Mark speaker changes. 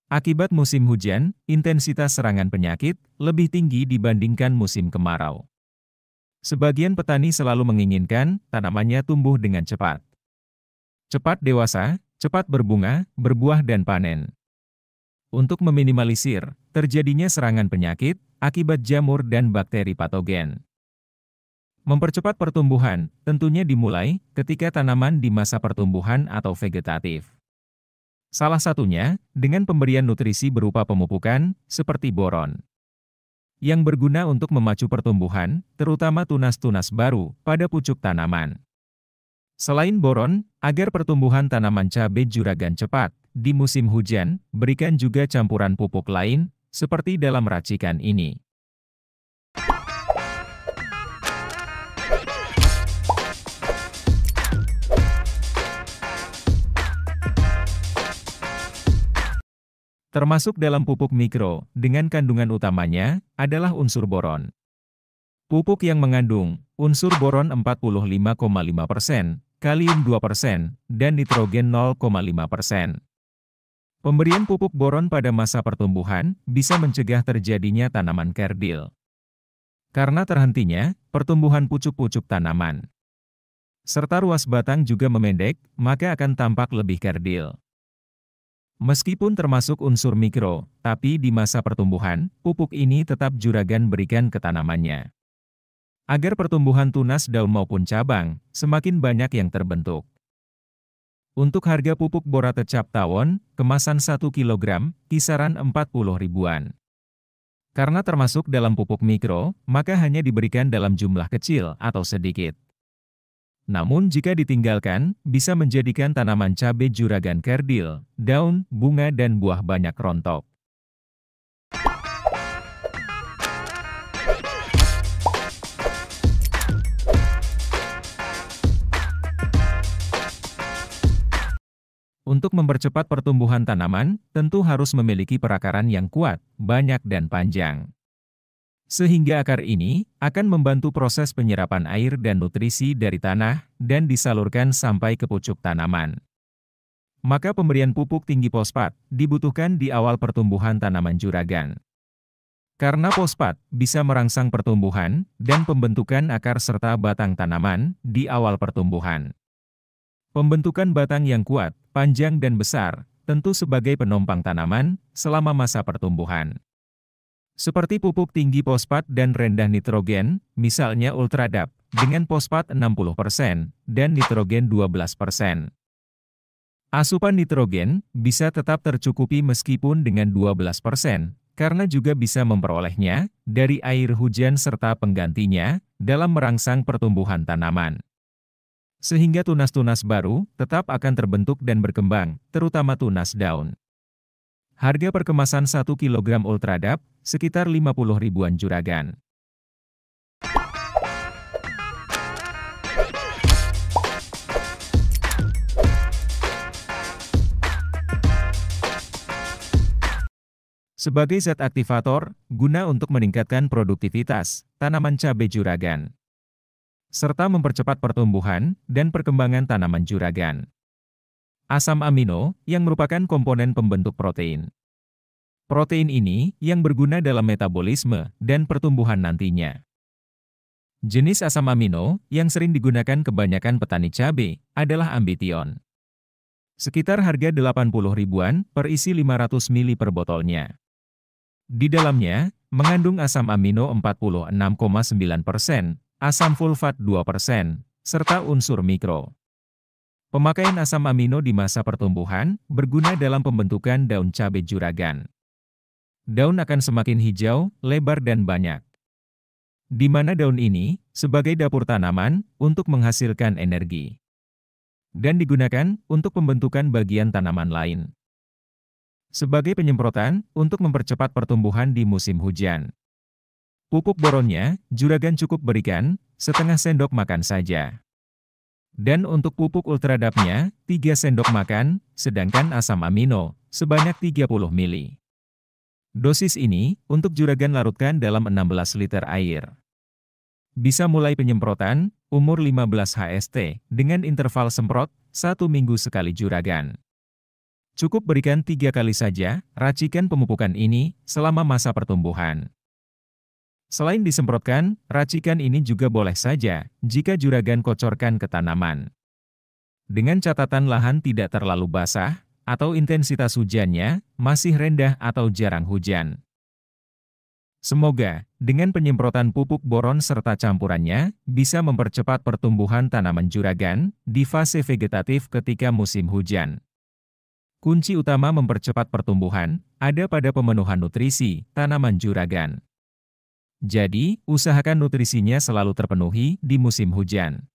Speaker 1: Akibat musim hujan, intensitas serangan penyakit lebih tinggi dibandingkan musim kemarau. Sebagian petani selalu menginginkan tanamannya tumbuh dengan cepat. Cepat dewasa, cepat berbunga, berbuah dan panen. Untuk meminimalisir terjadinya serangan penyakit akibat jamur dan bakteri patogen. Mempercepat pertumbuhan tentunya dimulai ketika tanaman di masa pertumbuhan atau vegetatif. Salah satunya dengan pemberian nutrisi berupa pemupukan seperti boron, yang berguna untuk memacu pertumbuhan, terutama tunas-tunas baru pada pucuk tanaman. Selain boron, agar pertumbuhan tanaman cabai juragan cepat di musim hujan, berikan juga campuran pupuk lain, seperti dalam racikan ini. Termasuk dalam pupuk mikro, dengan kandungan utamanya adalah unsur boron. Pupuk yang mengandung unsur boron 45,5%, kalium 2%, dan nitrogen 0,5%. Pemberian pupuk boron pada masa pertumbuhan bisa mencegah terjadinya tanaman kerdil. Karena terhentinya pertumbuhan pucuk-pucuk tanaman, serta ruas batang juga memendek, maka akan tampak lebih kerdil. Meskipun termasuk unsur mikro, tapi di masa pertumbuhan, pupuk ini tetap juragan berikan ke tanamannya. Agar pertumbuhan tunas daun maupun cabang, semakin banyak yang terbentuk. Untuk harga pupuk borate cap tawon, kemasan 1 kg, kisaran 40 ribuan. Karena termasuk dalam pupuk mikro, maka hanya diberikan dalam jumlah kecil atau sedikit. Namun jika ditinggalkan, bisa menjadikan tanaman cabai juragan kerdil, daun, bunga dan buah banyak rontok. Untuk mempercepat pertumbuhan tanaman, tentu harus memiliki perakaran yang kuat, banyak dan panjang. Sehingga akar ini akan membantu proses penyerapan air dan nutrisi dari tanah dan disalurkan sampai ke pucuk tanaman. Maka pemberian pupuk tinggi fosfat dibutuhkan di awal pertumbuhan tanaman juragan. Karena fosfat bisa merangsang pertumbuhan dan pembentukan akar serta batang tanaman di awal pertumbuhan. Pembentukan batang yang kuat, panjang dan besar tentu sebagai penopang tanaman selama masa pertumbuhan. Seperti pupuk tinggi fosfat dan rendah nitrogen, misalnya Ultradap, dengan fosfat 60% dan nitrogen 12%. Asupan nitrogen bisa tetap tercukupi meskipun dengan 12%, karena juga bisa memperolehnya dari air hujan serta penggantinya dalam merangsang pertumbuhan tanaman. Sehingga tunas-tunas baru tetap akan terbentuk dan berkembang, terutama tunas daun. Harga per kemasan 1 kg Ultradap, sekitar 50 ribuan juragan. Sebagai zat aktivator, guna untuk meningkatkan produktivitas tanaman cabai juragan, serta mempercepat pertumbuhan dan perkembangan tanaman juragan. Asam amino, yang merupakan komponen pembentuk protein. Protein ini yang berguna dalam metabolisme dan pertumbuhan nantinya. Jenis asam amino yang sering digunakan kebanyakan petani cabai adalah Ambition. Sekitar harga 80 ribuan per isi 500 ml per botolnya. Di dalamnya mengandung asam amino 46,9%, asam fulfat 2%, serta unsur mikro. Pemakaian asam amino di masa pertumbuhan berguna dalam pembentukan daun cabai juragan. Daun akan semakin hijau, lebar dan banyak. Di mana daun ini sebagai dapur tanaman untuk menghasilkan energi. Dan digunakan untuk pembentukan bagian tanaman lain. Sebagai penyemprotan untuk mempercepat pertumbuhan di musim hujan. Pupuk boronnya juragan cukup berikan setengah sendok makan saja. Dan untuk pupuk Ultradapnya, 3 sendok makan, sedangkan asam amino, sebanyak 30 ml. Dosis ini, untuk juragan larutkan dalam 16 liter air. Bisa mulai penyemprotan, umur 15 HST, dengan interval semprot, 1 minggu sekali juragan. Cukup berikan 3 kali saja racikan pemupukan ini selama masa pertumbuhan. Selain disemprotkan, racikan ini juga boleh saja jika juragan kocorkan ke tanaman. Dengan catatan lahan tidak terlalu basah, atau intensitas hujannya masih rendah atau jarang hujan. Semoga, dengan penyemprotan pupuk boron serta campurannya, bisa mempercepat pertumbuhan tanaman juragan di fase vegetatif ketika musim hujan. Kunci utama mempercepat pertumbuhan ada pada pemenuhan nutrisi tanaman juragan. Jadi, usahakan nutrisinya selalu terpenuhi di musim hujan.